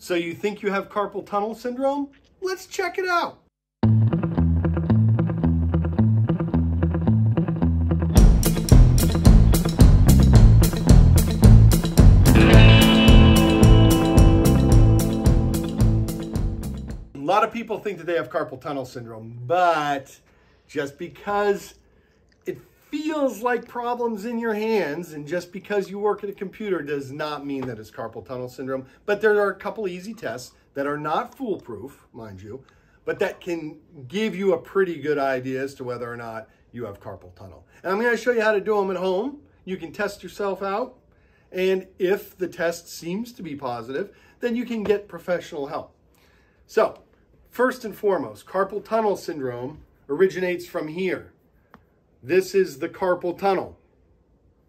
So you think you have carpal tunnel syndrome? Let's check it out. A lot of people think that they have carpal tunnel syndrome, but just because it feels like problems in your hands and just because you work at a computer does not mean that it's carpal tunnel syndrome. But there are a couple easy tests that are not foolproof, mind you, but that can give you a pretty good idea as to whether or not you have carpal tunnel. And I'm going to show you how to do them at home. You can test yourself out. And if the test seems to be positive, then you can get professional help. So, first and foremost, carpal tunnel syndrome originates from here. This is the carpal tunnel,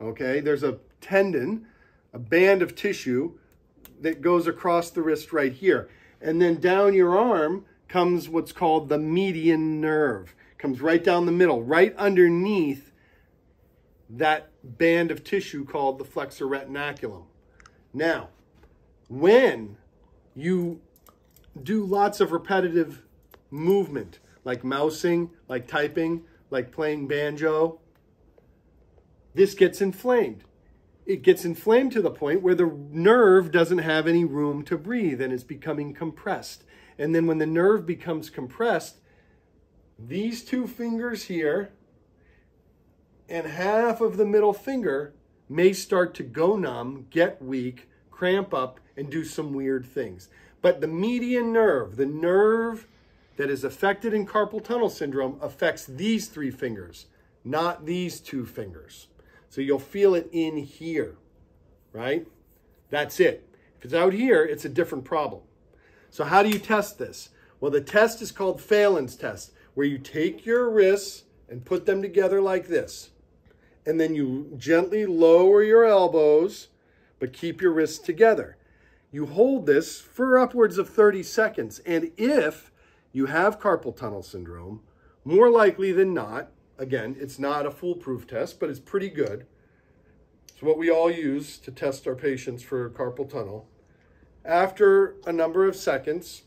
okay? There's a tendon, a band of tissue that goes across the wrist right here. And then down your arm comes what's called the median nerve. Comes right down the middle, right underneath that band of tissue called the flexor retinaculum. Now, when you do lots of repetitive movement, like mousing, like typing, like playing banjo, this gets inflamed. It gets inflamed to the point where the nerve doesn't have any room to breathe and is becoming compressed. And then when the nerve becomes compressed, these two fingers here and half of the middle finger may start to go numb, get weak, cramp up, and do some weird things. But the median nerve, the nerve that is affected in carpal tunnel syndrome, affects these three fingers, not these two fingers. So you'll feel it in here, right? That's it. If it's out here, it's a different problem. So how do you test this? Well, the test is called Phelan's test, where you take your wrists and put them together like this. And then you gently lower your elbows, but keep your wrists together. You hold this for upwards of 30 seconds. And if you have carpal tunnel syndrome, more likely than not, again, it's not a foolproof test, but it's pretty good. It's what we all use to test our patients for carpal tunnel. After a number of seconds,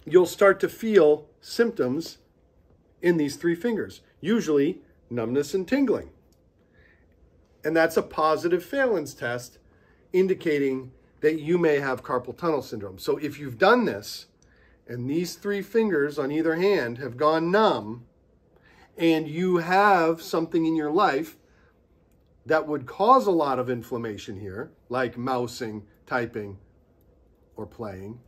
you'll start to feel symptoms in these three fingers, usually numbness and tingling. And that's a positive Phelan's test indicating that you may have carpal tunnel syndrome. So if you've done this, and these three fingers on either hand have gone numb, and you have something in your life that would cause a lot of inflammation here, like mousing, typing, or playing,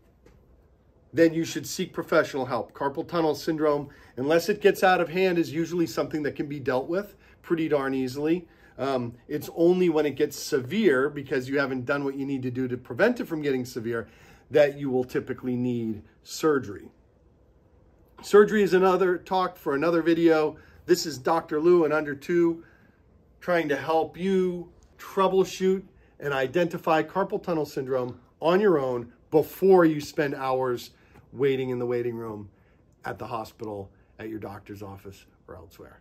then you should seek professional help. Carpal tunnel syndrome, unless it gets out of hand, is usually something that can be dealt with pretty darn easily. It's only when it gets severe, because you haven't done what you need to do to prevent it from getting severe, that you will typically need surgery. Surgery is another talk for another video. This is Dr. Lou in under 2, trying to help you troubleshoot and identify carpal tunnel syndrome on your own before you spend hours waiting in the waiting room at the hospital, at your doctor's office, or elsewhere.